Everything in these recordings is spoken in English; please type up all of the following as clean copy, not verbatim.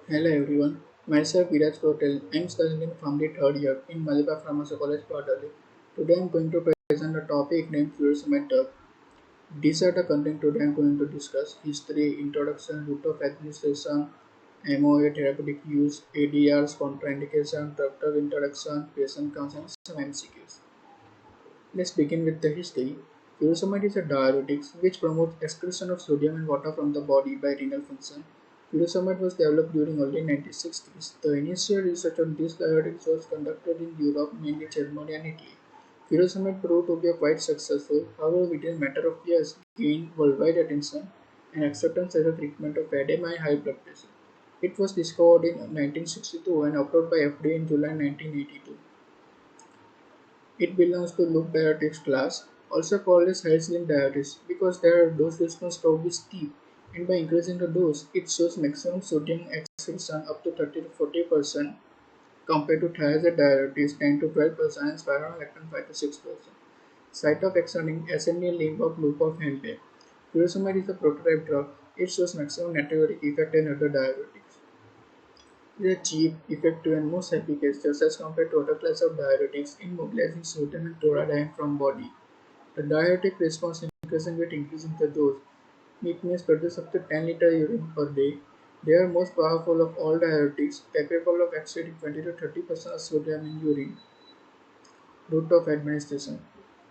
Hello everyone, myself Viraj Patel. I am studying in family third year in Maliba Pharmacy College, Padali. Today I am going to present a topic named furosemide drug. These are the content today I am going to discuss: history, introduction, route of administration, MOA, therapeutic use, ADRs, contraindication, drug introduction, patient counseling, some MCQs. Let's begin with the history. Furosemide is a diuretic which promotes excretion of sodium and water from the body by renal function. Furosemide was developed during early 1960s. The initial research on this diuretic was conducted in Europe, mainly Germany and Italy. Furosemide proved to be quite successful, however, within a matter of years, gained worldwide attention and acceptance as a treatment of edema and high blood pressure. It was discovered in 1962 and approved by FDA in July 1982. It belongs to loop diuretics class, also called as high-ceiling diuretics, because their dose response curve is steep, and by increasing the dose, it shows maximum sodium excretion up to 30 to 40% compared to thiazide diuretics 10 to 12% and spironolactone 5 to 6%. Site of action in ascending limb of loop of Henle. Furosemide is a prototype drug. It shows maximum natriuretic effect in other diuretics. They are cheap, effective, and most efficacious as compared to other classes of diuretics in mobilizing sodium and chloride from body. The diuretic response increasing with increasing the dose. It may produce up to 10 liters urine per day. They are most powerful of all diuretics, capable of exceeding 20 to 30% of sodium in urine. Route of administration.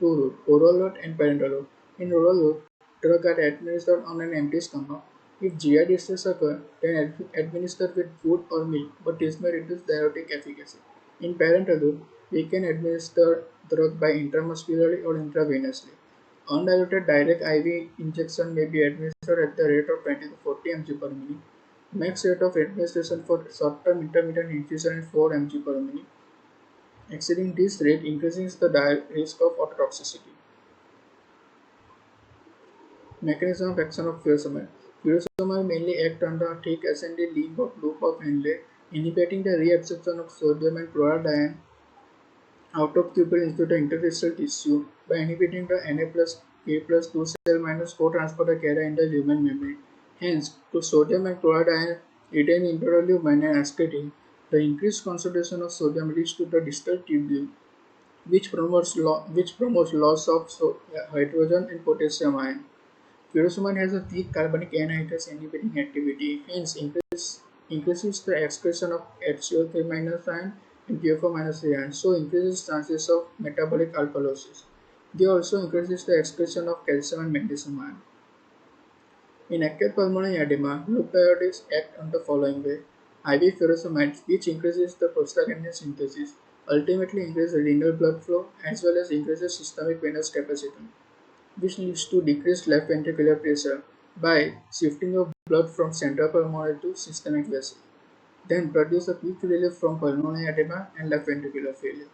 Two route, oral route and parenteral route. In oral route, drugs are administered on an empty stomach. If GI distress occurs, then administered with food or milk, but this may reduce diuretic efficacy. In parenteral route, we can administer drug by intramuscularly or intravenously. Undiluted direct IV injection may be administered at the rate of 20 to 40 mg per minute. Max rate of administration for short-term intermittent infusion is 4 mg per minute. Exceeding this rate increases the risk of ototoxicity. Mechanism of action of furosemide. Furosemide mainly acts on the thick ascending limb of loop of Henle, inhibiting the reabsorption of sodium and chloride out of tubule into the interstitial tissue by inhibiting the Na plus K plus 2 cell minus co-transporter carrier in the lumen membrane. Hence, to sodium and chloride ion retained intralumen and excreting, the increased concentration of sodium leads to the distal tubule which promotes loss of hydrogen and potassium ion. Furosemide has a weak carbonic anhydrous inhibiting activity, hence increases the excretion of HCO3 minus ion and PFO minus ion, so increases chances of metabolic alkalosis. They also increases the excretion of calcium and magnesium ion. In acute pulmonary edema, loop diuretics act on the following way: IV furosemide, which increases the prostaglandin synthesis, ultimately increases renal blood flow as well as increases systemic venous capacity, which leads to decreased left ventricular pressure by shifting of blood from central pulmonary to systemic vessel, then produce a quick relief from pulmonary edema and left ventricular failure.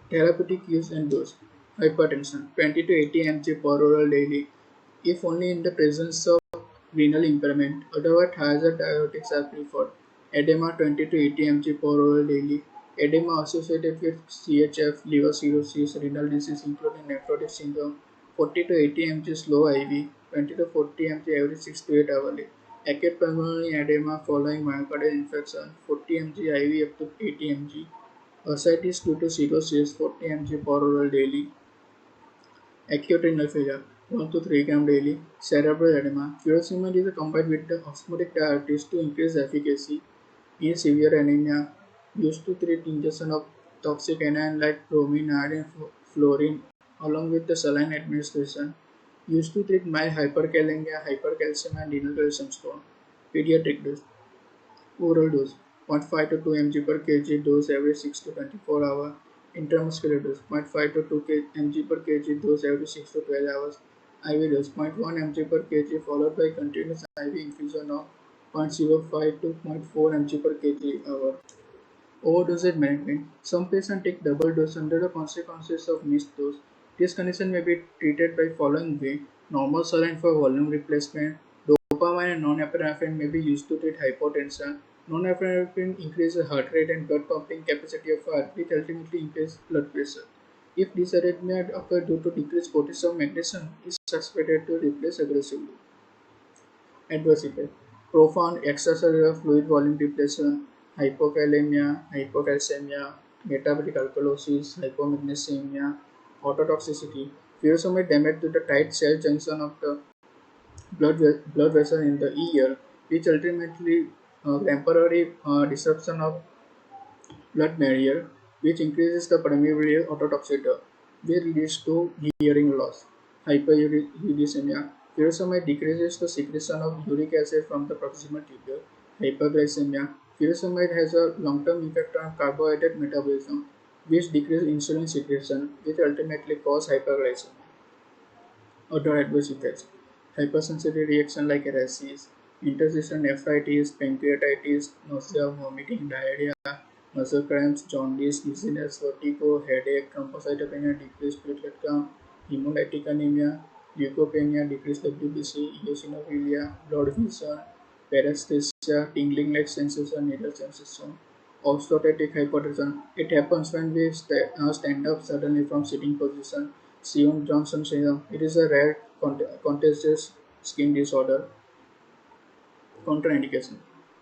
Therapeutic use and dose. Hypertension 20 to 80 mg per oral daily if only in the presence of renal impairment, otherwise thiazide diuretics are preferred. Edema 20 to 80 mg per oral daily. Edema associated with CHF, liver cirrhosis, renal disease including nephrotic syndrome 40 to 80 mg slow IV, 20 to 40 mg every 6 to 8 hourly. Acute pulmonary edema following myocardial infarction 40 mg IV up to 80 mg. Ascites due to cirrhosis 40 mg per oral daily. Acute renal failure 1 to 3 gram daily. Cerebral edema. Furosemide is combined with the osmotic diuretics to increase efficacy in severe anemia. Used to treat ingestion of toxic anion like bromine, iodine, fluorine, along with the saline administration. Used to treat mild hyperkalemia, hypercalcemia, and renal calcium stone. Pediatric dose. Oral dose 0.5 to 2 mg per kg dose every 6 to 24 hours. Intramuscular dose 0.5 to 2 mg per kg dose every 6 to 12 hours. IV dose 0.1 mg per kg followed by continuous IV infusion of 0.05 to 0.4 mg per kg hour. Overdosage management. Some patients take double dose under the consequences of missed dose. This condition may be treated by following way: normal saline for volume replacement. Dopamine and norepinephrine may be used to treat hypotension. Norepinephrine increases heart rate and blood pumping capacity of heart, which ultimately increases blood pressure. If dysarrhythmia occurs due to decreased potassium magnesium, is suspected to replace aggressively. Adverse effect. profound extracellular fluid volume depletion, hypokalemia, hypocalcemia, metabolic alkalosis, hypomagnesemia, autotoxicity. Furosemide damage to the tight cell junction of the blood vessel in the ear, which ultimately temporary disruption of blood barrier, which increases the permeability of ototoxic drug, which leads to hearing loss. Hyperuricemia. Furosemide decreases the secretion of uric acid from the proximal tubule. Hyperglycemia. Furosemide has a long-term effect on carbohydrate metabolism, which decreases insulin secretion, which ultimately cause hyperglycemia. Other adverse effects: hypersensitivity reaction like rashes, interstitial nephritis, pancreatitis, nausea, vomiting, diarrhea, muscle cramps, jaundice, dizziness, vertigo, headache, thrombocytopenia, decreased platelet count, hemolytic anemia, leukopenia, decreased WBC, eosinophilia, blood vision, paresthesia, tingling like sensation, needle sensation, orthostatic hypotension. It happens when we stand up suddenly from sitting position. Stevens Johnson syndrome. It is a rare contagious skin disorder. Contraindication: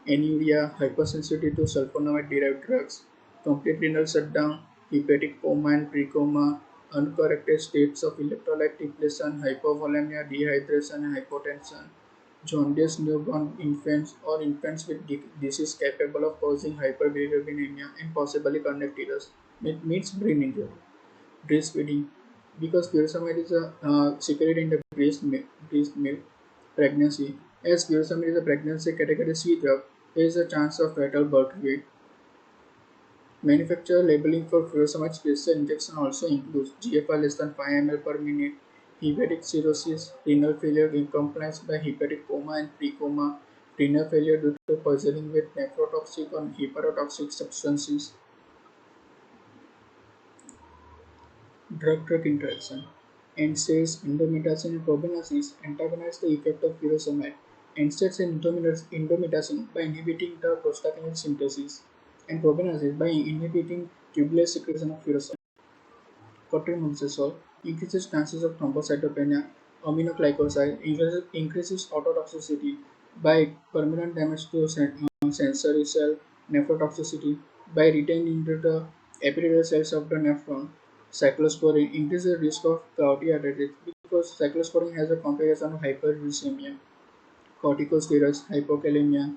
anuria, hypersensitivity to sulfonamide-derived drugs, complete renal shutdown, hepatic coma and precoma, uncorrected states of electrolyte depletion, hypovolemia, dehydration, and hypotension, jaundice newborn infants or infants with disease capable of causing hyperbilirubinemia and possibly conjunctivitis. It means brain injury. Breastfeeding, because furosemide is secreted in the breast milk pregnancy. As furosemide is a pregnancy category C drug, there is a chance of fatal birth weight. Manufacturer labeling for furosemide special injection also includes GFR less than 5 ml per minute, hepatic cirrhosis, renal failure incompliance by hepatic coma and precoma, renal failure due to poisoning with nephrotoxic or hepatotoxic substances. Drug-drug interaction. NSAIDs, indomethacin, and probenecid antagonize the effect of furosemide. NSAIDs and indomethacin by inhibiting the prostaglandin synthesis, and probenecid by inhibiting tubular secretion of furosemide. Cotrimoxazole increases chances of thrombocytopenia. Aminoglycoside increases autotoxicity by permanent damage to sensory cell, nephrotoxicity by retaining into the epithelial cells of the nephron. Cyclosporine increases the risk of gouty arthritis because cyclosporine has a complication of hyperuricemia. Corticosteroids, hypokalemia,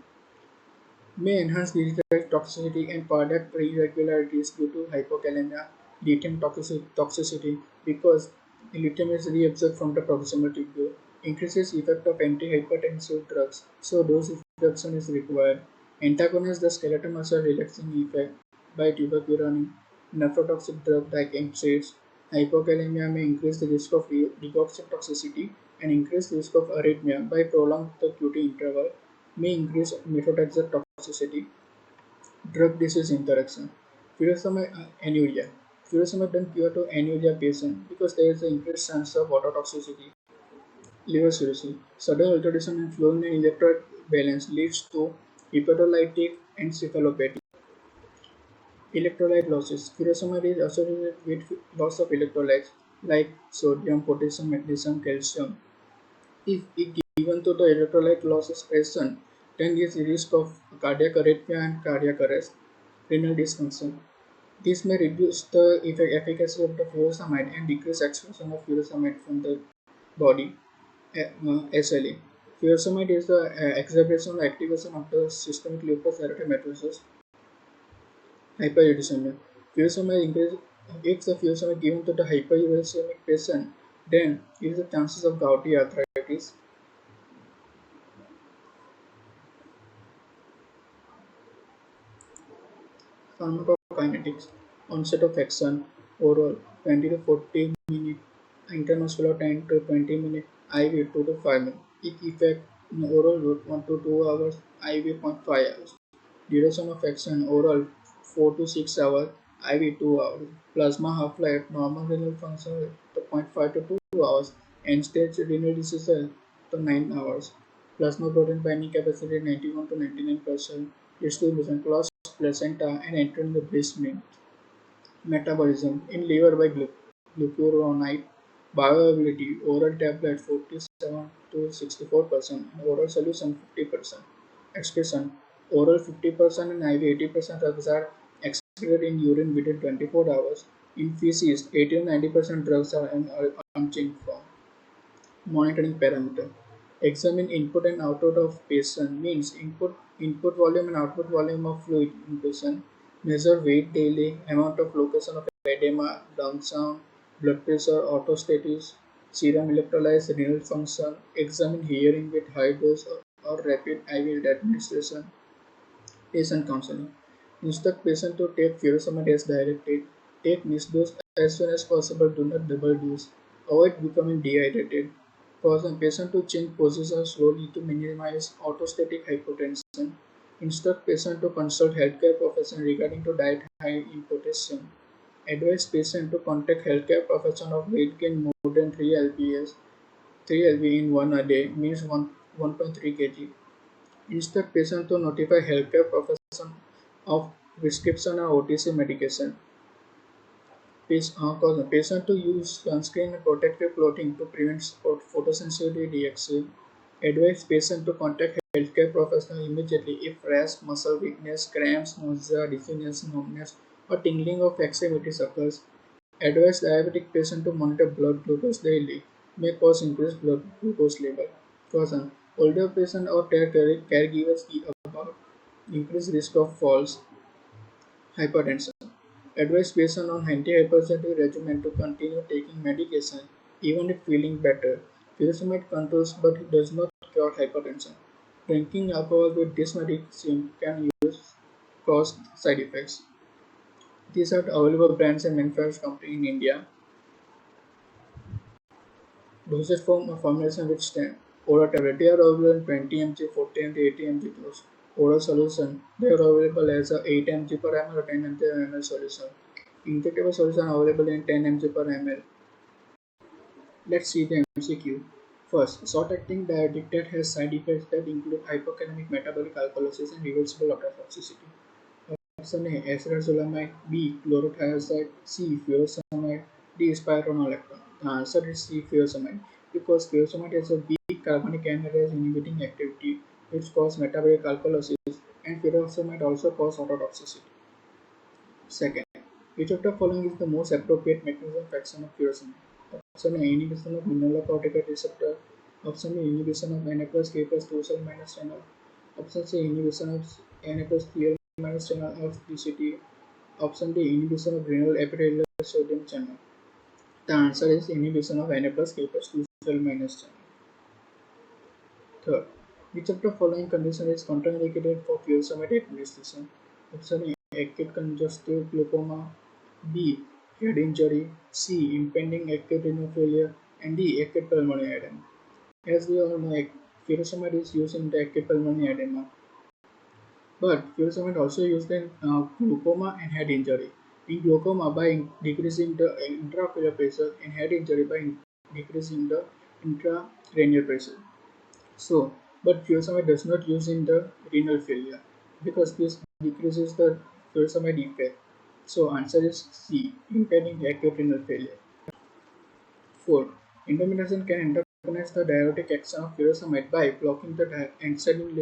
may enhance digital toxicity and cardiac irregularities due to hypokalemia, lithium toxicity because lithium is reabsorbed from the proximal tubule, increases effect of antihypertensive drugs, so dose reduction is required, antagonize the skeletal muscle relaxing effect by tuberculosis, nephrotoxic drug like NSAIDs. Hypokalemia may increase the risk of digoxin toxicity and increase risk of arrhythmia by prolonged the QT interval, may increase methotrexate toxicity. Drug disease interaction. Furosemide anuria. Furosemide doesn't cure to anuria patient because there is an increased chance of ototoxicity. Liver cirrhosis. Sudden alteration in fluorine and electrolyte balance leads to hepatolytic encephalopathy. Electrolyte losses. Furosemide is associated with loss of electrolytes like sodium, potassium, magnesium, calcium. If given to the electrolyte loss is present, then there is a risk of cardiac arrhythmia and cardiac arrest, renal dysfunction. This may reduce the efficacy of the furosemide and decrease excretion of furosemide from the body. SLA. Furosemide is the exacerbation or activation of the systemic lupus erythematosus, hyperuricemia. Furosemide increase if the furosemide given to the hyperuricemic patient, then there is a chances of gouty arthritis. Pharmacokinetics. Onset of action: oral 20 to 40 minutes, intramuscular 10 to 20 minutes, IV 2 to 5 minutes. Peak effect in oral route 1 to 2 hours, IV 0.5 hours. Duration of action: oral 4 to 6 hours, IV 2 hours. Plasma half-life: normal renal function to zero point 0.5 to 2 hours, end-stage renal disease to 9 hours. Plasma protein binding capacity 91 to 99%. Distribution: cross placenta and entering the breast milk. Metabolism in liver by glucuronide. Bioavailability: oral tablet 47 to 64%, and oral solution 50%. excretion. Oral 50% and IV 80% drugs are excreted in urine within 24 hours. In feces, 80 to 90% drugs are in unchanged form. Monitoring parameter. Examine input and output of patient means input volume and output volume of fluid in patient. Measure weight daily, amount of location of edema, down sound, blood pressure, orthostasis, serum electrolytes, renal function. Examine hearing with high dose or rapid IV administration. Patient counseling. Instruct patient to take furosemide as directed. Take mixed dose as soon as possible. Do not double dose. Avoid becoming dehydrated. Cause a patient to change position slowly to minimize orthostatic hypotension. Instruct patient to consult healthcare professional regarding to diet high in potassium. Advise patient to contact healthcare professional of weight gain more than 3 lbs. 3 lb in 1 a day means 1.3 kg. Instruct patient to notify healthcare professional of prescription or OTC medication. Cause the patient to use sunscreen and protective clothing to prevent photosensitivity reaction. Advise patient to contact healthcare professional immediately if rash, muscle weakness, cramps, nausea, dizziness, numbness, or tingling of extremities occurs. Advise diabetic patient to monitor blood glucose daily. May cause increased blood glucose level. Caution: older patient or caregivers about increased risk of falls. Hypertension. Advise patient on antihypertensive regimen to continue taking medication even if feeling better. Furosemide controls but it does not cure hypertension. Drinking alcohol with this medicine can cause side effects. These are the available brands and manufacturers company in India. Dosage form or formulation which stand. Oral tablet, they are available in 20 mg, 40 mg, 80 mg dose. Oral solution, they are available as a 8 mg per ml or 10 mg solution. Injectable solution available in 10 mg per ml. Let's see the MCQ. First, short-acting diuretic that has side effects that include hypokalemic metabolic alkalosis and reversible ototoxicity. Option A, acetazolamide. B, chlorothiazide. C, furosemide. D, spironolactone. The answer is C, furosemide, because furosemide has a weak carbonic anhydrase inhibiting activity which causes metabolic alkalosis, and furosemide also causes ototoxicity. Second, which of the following is the most appropriate mechanism of action of furosemide? Option A, inhibition of mineralocorticoid receptor. Option B, inhibition of Na plus K plus 2 cell minus channel. Option C, inhibition of Na plus Cl minus channel of DCT. Option D, inhibition of renal epithelial sodium channel. The answer is inhibition of Na plus K plus 2 cell minus channel. Third, which of the following condition is contraindicated for furosemide administration? Option A, acute congestive glaucoma. B, head injury. C, impending acute renal failure. And D, acute pulmonary edema. As we all know, furosemide is used in the acute pulmonary edema. But furosemide also used in glaucoma and head injury. In glaucoma by decreasing the intraocular pressure, and head injury by decreasing the intracranial pressure. So, but furosemide does not use in the renal failure because this decreases the furosemide effect. So, answer is C, impeding acute renal failure. 4. Indomethacin can antagonize the diuretic action of furosemide by blocking the endstadium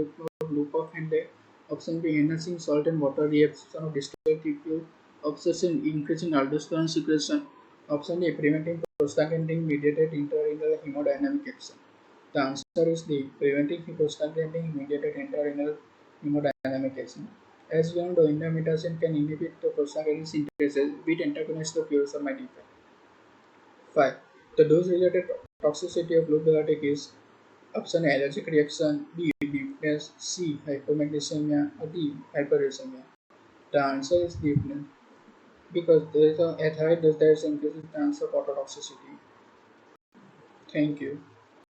loop of Henle. Option B, enhancing salt and water reabsorption of distilled liquid. Option C, increasing aldosterone secretion. Option D, preventing prostaglandin mediated intrarenal hemodynamic action. The answer is D, preventing prostaglandin mediated intrarenal hemodynamic action. As we know, indomethacin can inhibit the prostaglandin synthesis, which antagonize the furosemide effect. 5. The dose-related toxicity of low-diuretic is option A, allergic reaction, B, deafness, C, hypomagnesemia, or D, hyperuricemia. The answer is deafness because there is at high dose there is increased chance of ototoxicity. Thank you.